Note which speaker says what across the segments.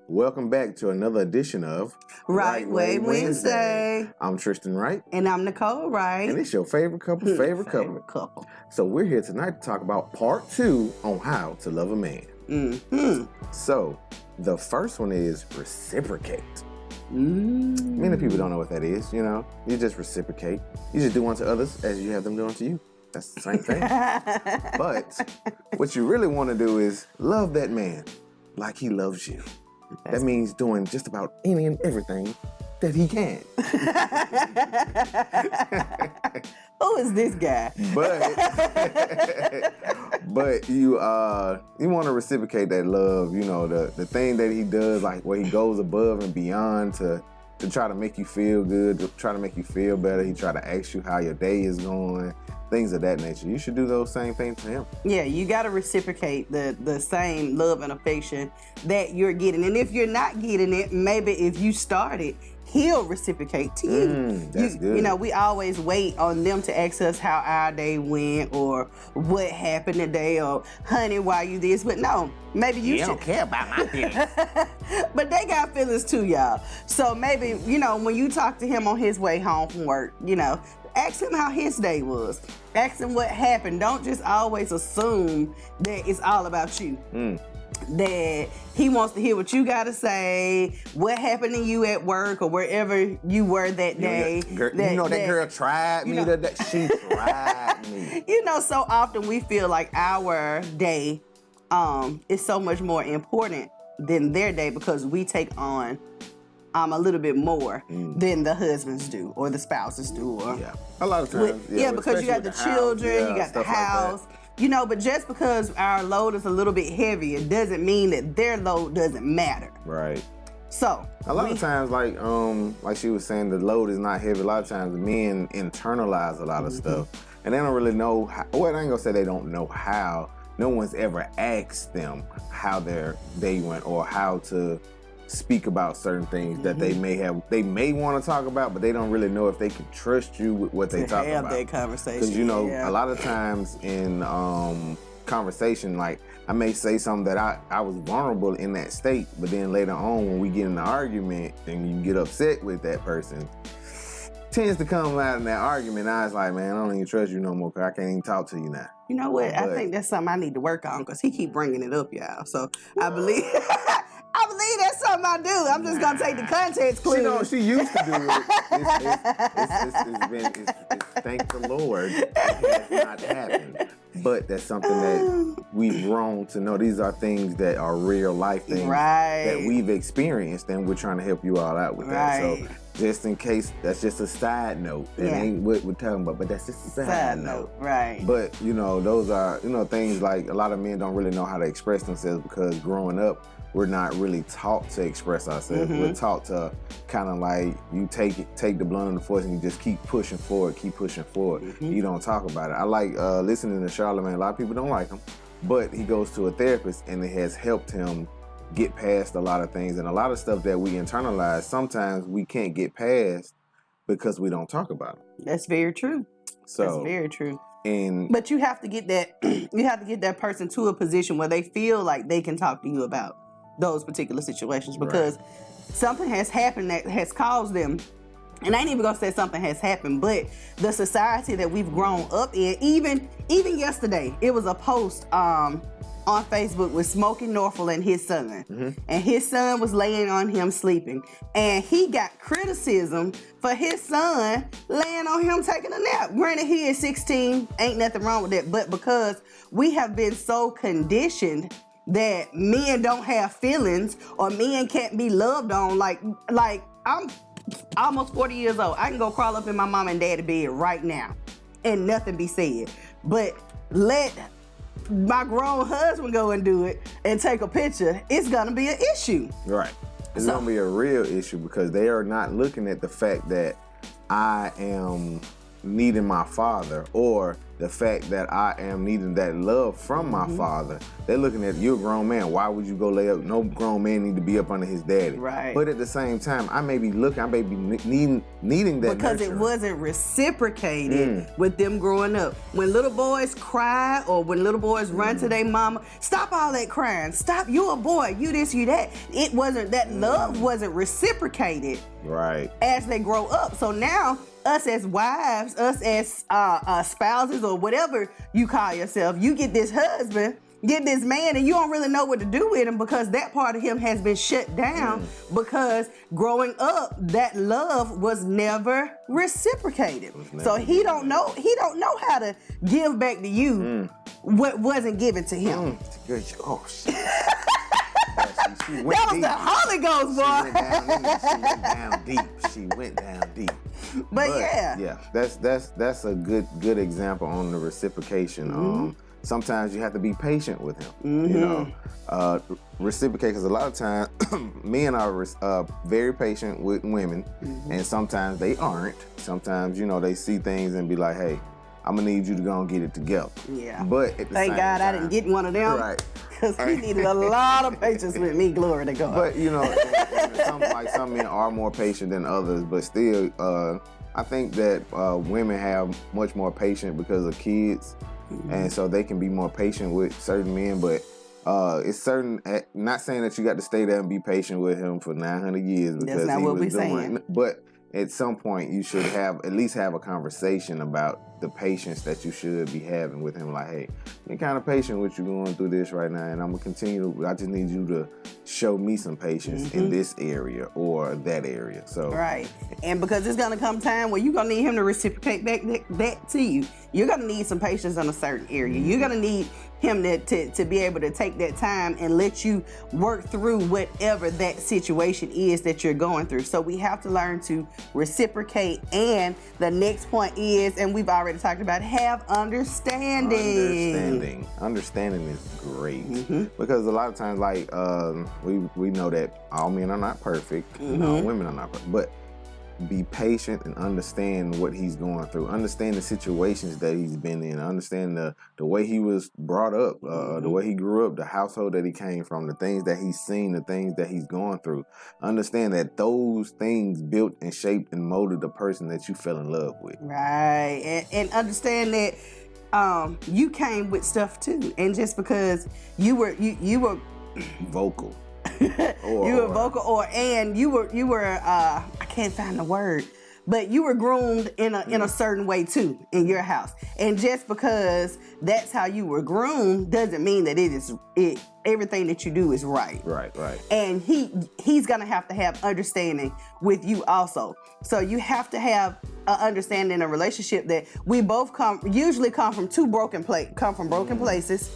Speaker 1: Welcome back to another edition of
Speaker 2: Right Way Wednesday.
Speaker 1: I'm Tristan Wright.
Speaker 2: And I'm Nicole Wright.
Speaker 1: And it's your favorite couple, favorite couple. So we're here tonight to talk about part 2 on how to love a man.
Speaker 2: Mm-hmm.
Speaker 1: So the first one is reciprocate. Many people don't know what that is, you know. You just reciprocate. You just do unto others as you have them do unto you. That's the same thing. But what you really want to do is love that man like he loves you. That means doing just about any and everything that he can.
Speaker 2: Who is this guy?
Speaker 1: But you want to reciprocate that love, you know, the thing that he does, like where he goes above and beyond to try to make you feel good, to try to make you feel better. He try to ask you how your day is going, things of that nature. You should do those same things to him. Yeah,
Speaker 2: you got to reciprocate the same love and affection that you're getting. And if you're not getting it, maybe if you start it, he'll reciprocate to you.
Speaker 1: That's good.
Speaker 2: You know, we always wait on them to ask us how our day went or what happened today or, honey, why you this? But no, maybe you
Speaker 1: don't care about my feelings.
Speaker 2: But they got feelings too, y'all. So maybe, you know, when you talk to him on his way home from work, you know, ask him how his day was. Ask him what happened. Don't just always assume that it's all about you. That he wants to hear what you got to say, what happened to you at work or wherever you were that day.
Speaker 1: That girl tried me. She tried me.
Speaker 2: You know, so often we feel like our day is so much more important than their day because we take on a little bit more than the husbands do or the spouses do. Or
Speaker 1: a lot of times.
Speaker 2: Because you got the children, you got the house. Like, you know, but just because our load is a little bit heavier doesn't mean that their load doesn't matter.
Speaker 1: Right.
Speaker 2: So
Speaker 1: a lot of times, like she was saying, the load is not heavy. A lot of times men internalize a lot of stuff. And they don't really know how, well, I ain't gonna say they don't know how. No one's ever asked them how their day went or how to speak about certain things that they may want to talk about, but they don't really know if they can trust you with what they talk about.
Speaker 2: Have that conversation.
Speaker 1: Because, you know, a lot of times in conversation, like, I may say something that I was vulnerable in that state, but then later on when we get in an argument and you get upset with that person, tends to come out in that argument. I was like, man, I don't even trust you no more because I can't even talk to you now.
Speaker 2: You know what? I think that's something I need to work on because he keep bringing it up, y'all. So I believe that's something I do. I'm just going to take the context clues.
Speaker 1: You know, she used to do it. Thank the Lord, it has not happened. But that's something that we've grown to know. These are things that are real life things that we've experienced, and we're trying to help you all out with that. So just in case, that's just a side note. That ain't what we're talking about, but that's just a side note.
Speaker 2: Right.
Speaker 1: But, you know, those are, you know, things like a lot of men don't really know how to express themselves because growing up, we're not really taught to express ourselves. We're taught to kind of like, you take the blunt of the force and you just keep pushing forward. You don't talk about it. I like listening to Charlamagne. A lot of people don't like him, but he goes to a therapist and it has helped him get past a lot of things. And a lot of stuff that we internalize, sometimes we can't get past because we don't talk about it.
Speaker 2: That's very true. That's very true. But you have to get that person to a position where they feel like they can talk to you about those particular situations because something has happened that has caused them. And I ain't even gonna say something has happened, but the society that we've grown up in, even yesterday, it was a post on Facebook with Smokey Norfolk and his son. And his son was laying on him sleeping. And he got criticism for his son laying on him taking a nap. Granted, he is 16, ain't nothing wrong with that. But because we have been so conditioned that men don't have feelings or men can't be loved on, like I'm almost 40 years old. I can go crawl up in my mom and daddy bed right now and nothing be said. But let my grown husband go and do it and take a picture, it's gonna be an issue.
Speaker 1: Right. It's gonna be a real issue because they are not looking at the fact that I am needing my father, or the fact that I am needing that love from my father, they're looking at, you're a grown man. Why would you go lay up? No grown man need to be up under his daddy.
Speaker 2: Right.
Speaker 1: But at the same time, I may be needing that
Speaker 2: because
Speaker 1: nurturing.
Speaker 2: it wasn't reciprocated with them growing up. When little boys cry, or when little boys run to their mama, stop all that crying. Stop, you a boy, you this, you that. It wasn't, that love wasn't reciprocated.
Speaker 1: Right.
Speaker 2: As they grow up. So now, us as wives, us as spouses, or whatever you call yourself, you get this husband, get this man, and you don't really know what to do with him, because that part of him has been shut down, because growing up, that love was never reciprocated. So he don't know how to give back to you what wasn't given to him.
Speaker 1: Oh shit.
Speaker 2: That was the Holy Ghost, boy.
Speaker 1: She went down deep.
Speaker 2: But yeah,
Speaker 1: that's a good example on the reciprocation. Sometimes you have to be patient with him. You know, reciprocate, because a lot of times men are very patient with women, and sometimes they aren't. Sometimes, you know, they see things and be like, hey, I'm gonna need you to go and get it together.
Speaker 2: Yeah.
Speaker 1: But at the
Speaker 2: thank
Speaker 1: same
Speaker 2: God
Speaker 1: time,
Speaker 2: I didn't get one of them.
Speaker 1: Right.
Speaker 2: Because he needed a lot of patience with me, glory to God.
Speaker 1: But, you know, some men are more patient than others, but still, I think that women have much more patience because of kids, and so they can be more patient with certain men, but it's certain, not saying that you got to stay there and be patient with him for 900 years, because
Speaker 2: that's not
Speaker 1: he
Speaker 2: what
Speaker 1: was
Speaker 2: we're
Speaker 1: doing,
Speaker 2: saying.
Speaker 1: But at some point, you should at least have a conversation about the patience that you should be having with him. Like, hey, be kind of patient with you going through this right now, and I'm gonna continue. I just need you to show me some patience in this area or that area. So
Speaker 2: right, and because it's gonna come time where you're gonna need him to reciprocate back to you. You're gonna need some patience in a certain area. You're gonna need him to be able to take that time and let you work through whatever that situation is that you're going through. So we have to learn to reciprocate. And the next point is, and we've already talked about, have understanding.
Speaker 1: Understanding is great, because a lot of times, like we know that all men are not perfect, all women are not perfect, but be patient and understand what he's going through. Understand the situations that he's been in. Understand the way he was brought up, the way he grew up, the household that he came from, the things that he's seen, the things that he's going through. Understand that those things built and shaped and molded the person that you fell in love with.
Speaker 2: Right, and understand that you came with stuff too, and just because you were
Speaker 1: vocal.
Speaker 2: You were vocal, and you were I can't find the word, but you were groomed in a certain way too in your house. And just because that's how you were groomed doesn't mean that everything that you do is right.
Speaker 1: Right.
Speaker 2: And he's gonna have to have understanding with you also. So you have to have an understanding in a relationship that we both usually come from broken places.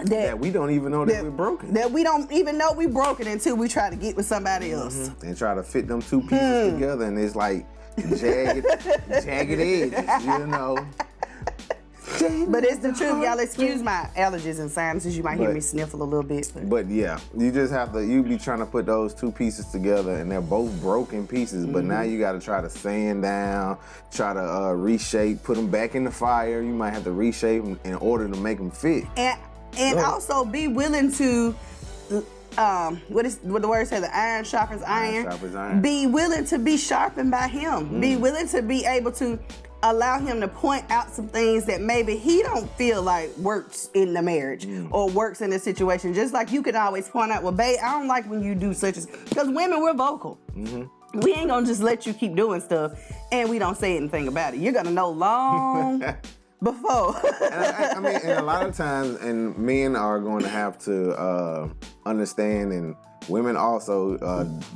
Speaker 2: That
Speaker 1: we don't even know that we're broken.
Speaker 2: That we don't even know we're broken until we try to get with somebody else.
Speaker 1: And try to fit them two pieces together, and it's like jagged edges, you know.
Speaker 2: But it's the truth, y'all. Excuse my allergies and sinuses. You might hear me sniffle a little bit.
Speaker 1: But yeah, you just have to, you be trying to put those two pieces together, and they're both broken pieces, but now you got to try to sand down, try to reshape, put them back in the fire. You might have to reshape them in order to make them fit.
Speaker 2: And also be willing to, what the word says, the iron sharpens iron. Be willing to be sharpened by him. Be willing to be able to allow him to point out some things that maybe he don't feel like works in the marriage or works in the situation. Just like you could always point out, well, babe, I don't like when you do such as, because women, we're vocal. We ain't gonna just let you keep doing stuff and we don't say anything about it. You're gonna know long before.
Speaker 1: and a lot of times, and men are going to have to understand, and women also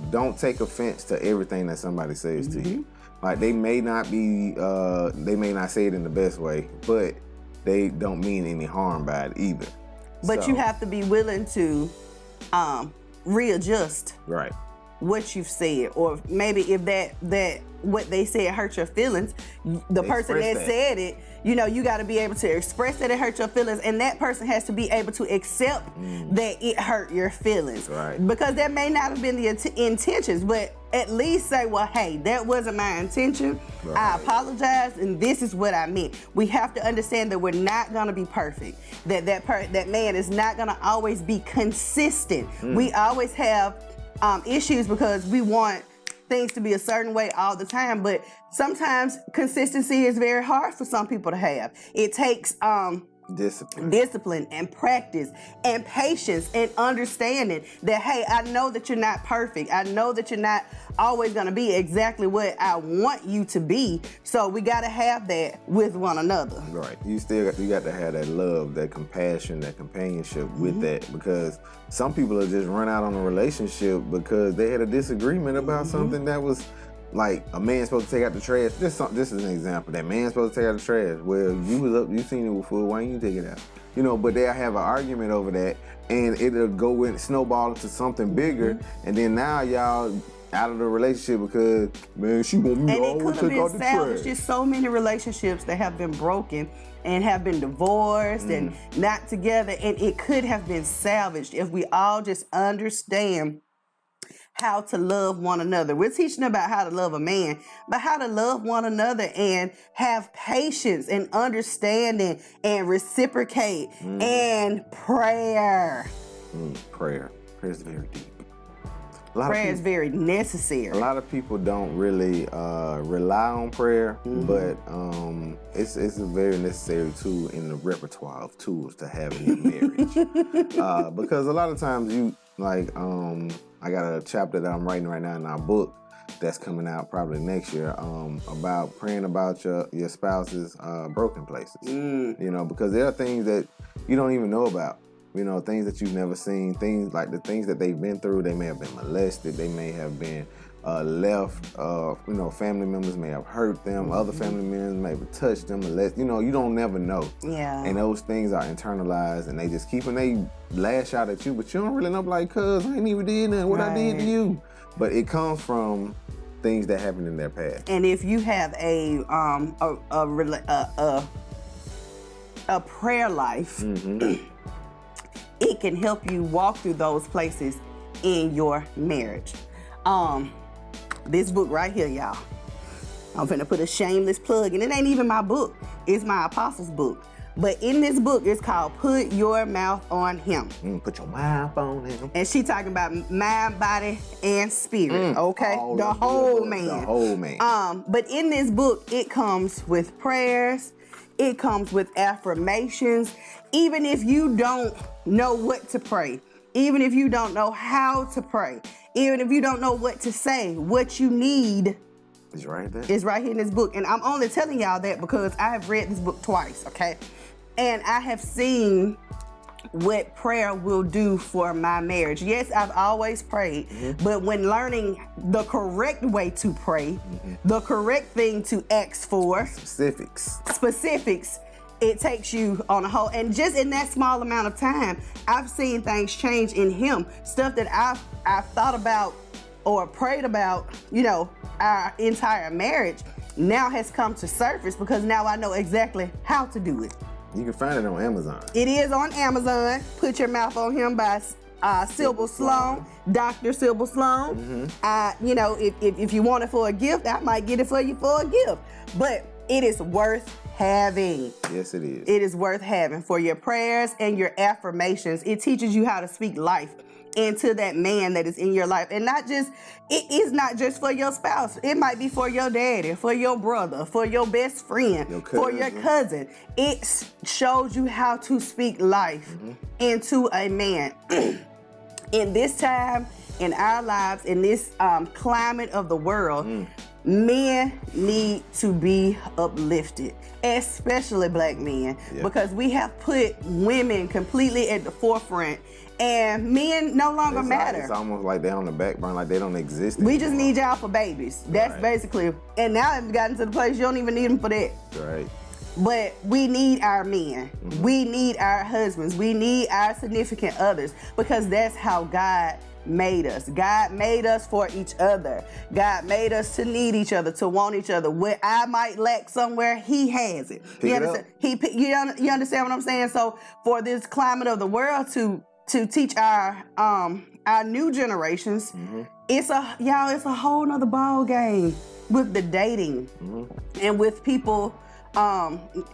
Speaker 1: don't take offense to everything that somebody says to you. Like, they may not say it in the best way, but they don't mean any harm by it either.
Speaker 2: But you have to be willing to readjust.
Speaker 1: Right.
Speaker 2: what you've said, or maybe if that what they said hurt your feelings, the person that said it, you got to be able to express that it hurt your feelings, and that person has to be able to accept that it hurt your feelings.
Speaker 1: Right.
Speaker 2: Because that may not have been the intentions, but at least say, well, hey, that wasn't my intention. Right. I apologize, and this is what I meant. We have to understand that we're not going to be perfect. That man is not going to always be consistent. We always have issues because we want things to be a certain way all the time, but sometimes consistency is very hard for some people to have. It takes discipline and practice and patience and understanding that, hey, I know that you're not perfect. I know that you're not always going to be exactly what I want you to be. So we got to have that with one another.
Speaker 1: Right. You got to have that love, that compassion, that companionship with that, because some people are just run out on a relationship because they had a disagreement about something that was like a man's supposed to take out the trash. This is an example. That man's supposed to take out the trash. Well, you was up, you seen it before. Why didn't you take it out? But they'll have an argument over that, and it'll go and snowball into something bigger, and then now y'all out of the relationship because, man, she want me to always take out the trash.
Speaker 2: There's so many relationships that have been broken and have been divorced and not together, and it could have been salvaged if we all just understand how to love one another. We're teaching about how to love a man, but how to love one another and have patience and understanding and reciprocate and prayer.
Speaker 1: Prayer is very deep.
Speaker 2: Prayer is very necessary.
Speaker 1: A lot of people don't really rely on prayer, but it's a very necessary tool in the repertoire of tools to have in your marriage. Because a lot of times I got a chapter that I'm writing right now in our book that's coming out probably next year about praying about your spouse's broken places. Because there are things that you don't even know about. Things that you've never seen, things like the things that they've been through. They may have been molested. They may have been left. Family members may have hurt them. Other family members may have touched them. You don't never know.
Speaker 2: Yeah.
Speaker 1: And those things are internalized, and they just keep, and they lash out at you, but you don't really know, like, cuz I ain't even did nothing. What I did to you. But it comes from things that happened in their past.
Speaker 2: And if you have a prayer life, it can help you walk through those places in your marriage. This book right here, y'all. I'm finna put a shameless plug, and it ain't even my book. It's my apostle's book. But in this book, it's called Put Your Mouth on Him.
Speaker 1: Put your mouth on him.
Speaker 2: And she talking about mind, body, and spirit, okay? The whole man.
Speaker 1: The whole man.
Speaker 2: But in this book, it comes with prayers. It comes with affirmations. Even if you don't know what to pray, even if you don't know how to pray, even if you don't know what to say, what you need
Speaker 1: is right there.
Speaker 2: It's right here in this book. And I'm only telling y'all that because I have read this book twice, okay? And I have seen what prayer will do for my marriage. Yes, I've always prayed, but when learning the correct way to pray, the correct thing to ask for, specifics, it takes you on a whole. And just in that small amount of time, I've seen things change in him. Stuff that I've thought about or prayed about, our entire marriage now has come to surface because now I know exactly how to do it.
Speaker 1: You can find it on Amazon.
Speaker 2: It is on Amazon. Put Your Mouth on Him by Sybil Sloan, Dr. Sybil Sloan. If you want it for a gift, I might get it for you for a gift. But it is worth having.
Speaker 1: Yes, it is.
Speaker 2: It is worth having for your prayers and your affirmations. It teaches you how to speak life into that man that is in your life. And it is not just for your spouse. It might be for your daddy, for your brother, for your best friend, for your cousin. It shows you how to speak life into a man. In this time, in our lives, in this climate of the world, men need to be uplifted, especially black men, because we have put women completely at the forefront. And men no longer matter.
Speaker 1: It's almost like they're on the back burner, like they don't exist
Speaker 2: anymore. We just need y'all for babies. That's basically, and now it's gotten to the place you don't even need them for that.
Speaker 1: Right.
Speaker 2: But we need our men. We need our husbands. We need our significant others because that's how God made us. God made us for each other. God made us to need each other, to want each other. Where I might lack somewhere, he has it. You understand? You understand what I'm saying? So for this climate of the world to teach our new generations, it's a whole nother ball game with the dating and with people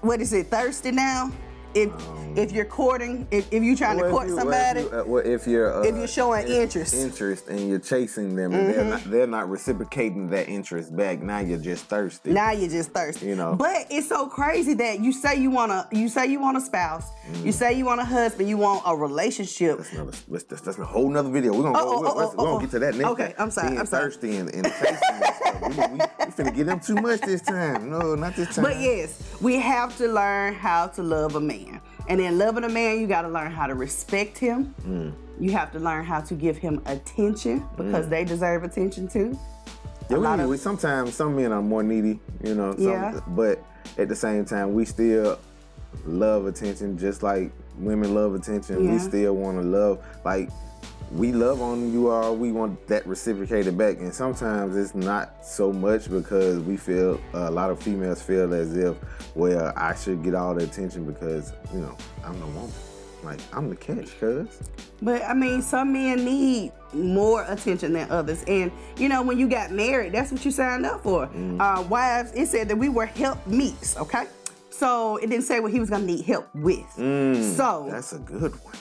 Speaker 2: thirsty now. If you're courting, if you're trying to court somebody,
Speaker 1: if you're showing interest and you're chasing them, and they're not reciprocating that interest back, now you're just thirsty.
Speaker 2: You know. But it's so crazy that you say you want a spouse, you say you want a husband, you want a relationship.
Speaker 1: That's a whole nother video. We're gonna get to that next.
Speaker 2: Okay, I'm sorry.
Speaker 1: I'm thirsty and chasing that stuff. We finna get them too much this time. No, not this time.
Speaker 2: But yes, we have to learn how to love a man. And in loving a man, you got to learn how to respect him. You have to learn how to give him attention because they deserve attention too.
Speaker 1: Yeah, sometimes some men are more needy, you know. But at the same time, we still love attention just like women love attention. Yeah. We still want to love, like, we love on you all. We want that reciprocated back. And sometimes it's not so much because we feel, a lot of females feel as if, well, I should get all the attention because, you know, I'm the woman. Like, I'm the catch, cuz.
Speaker 2: But, I mean, some men need more attention than others. And, you know, when you got married, that's what you signed up for. Wives, it said that we were helpmeets, okay? So, it didn't say what he was going to need help with. So,
Speaker 1: that's a good one.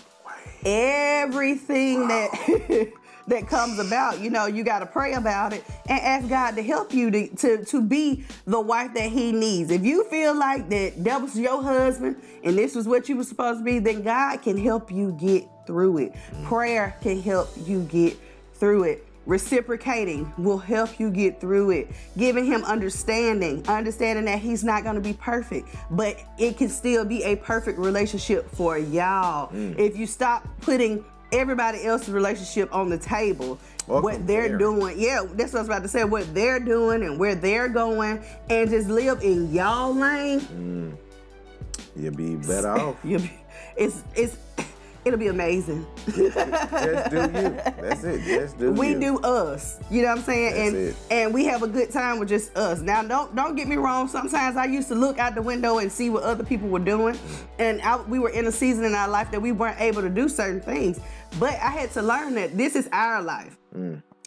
Speaker 2: Everything that comes about, you know, you got to pray about it and ask God to help you to be the wife that he needs. If you feel like that was your husband and this was what you were supposed to be, then God can help you get through it. Prayer can help you get through it. Reciprocating will help you get through it. Giving him understanding that he's not going to be perfect, but it can still be a perfect relationship for y'all. If you stop putting everybody else's relationship on the table, what they're doing, that's what I was about to say, what they're doing and where they're going, and just live in y'all lane,
Speaker 1: you'll be better off.
Speaker 2: It'll be amazing.
Speaker 1: Just do you. That's it. Just do
Speaker 2: we
Speaker 1: you.
Speaker 2: do us. You know what I'm saying? And we have a good time with just us. Now, don't get me wrong. Sometimes I used to look out the window and see what other people were doing. And we were in a season in our life that we weren't able to do certain things. But I had to learn that this is our life.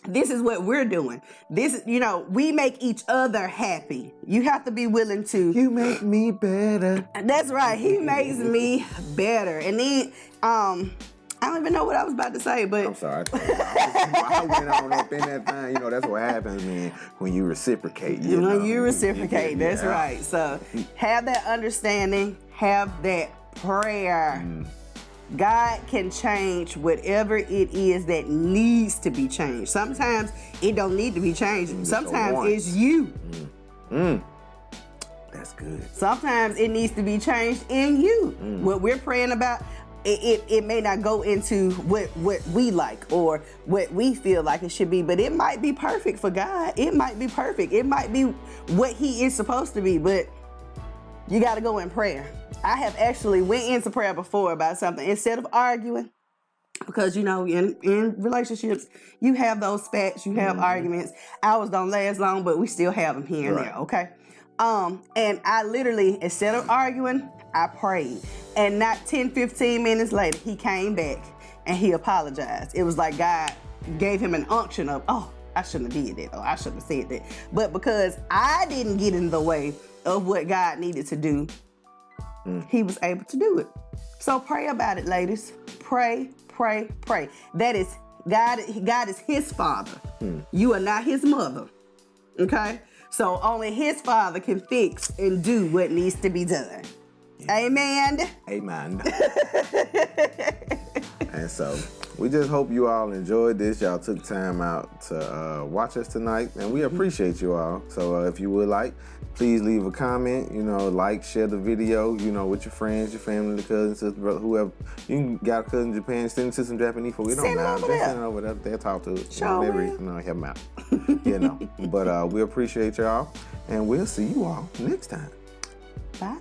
Speaker 2: This is what we're doing. This is, you know, we make each other happy. You have to be willing to.
Speaker 1: You make me better.
Speaker 2: That's right. He makes me better. And then, I don't even know what I was about to say, but.
Speaker 1: I'm sorry. I went on up in that thing. You know, that's what happens when you reciprocate.
Speaker 2: You know, you reciprocate. That's right. So have that understanding. Have that prayer. God can change whatever it is that needs to be changed. Sometimes it don't need to be changed. Sometimes it's you.
Speaker 1: That's good.
Speaker 2: Sometimes it needs to be changed in you. What we're praying about, it may not go into what we like or what we feel like it should be, but it might be perfect for God. It might be perfect. It might be what he is supposed to be, but you got to go in prayer. I have actually went into prayer before about something instead of arguing, because, you know, in relationships, you have those spats, you have arguments. Ours don't last long, but we still have them here and there, okay? And I literally, instead of arguing, I prayed. And not 10, 15 minutes later, he came back and he apologized. It was like God gave him an unction of, oh, I shouldn't have did that, or I shouldn't have said that. But because I didn't get in the way of what God needed to do, he was able to do it. So pray about it, ladies. Pray, pray, pray. That is, God is his father. You are not his mother. Okay? So only his father can fix and do what needs to be done. Amen?
Speaker 1: Amen. And so we just hope you all enjoyed this. Y'all took time out to watch us tonight, and we appreciate you all. So if you would like, please leave a comment, you know, like, share the video, you know, with your friends, your family, the cousins, sister, brother, whoever. You got a cousin in Japan, send it to some Japanese folk. We don't know. Just send it over there. They'll talk to it.
Speaker 2: Sure.
Speaker 1: You know, help them out. You know. But we appreciate y'all, and we'll see you all next time.
Speaker 2: Bye.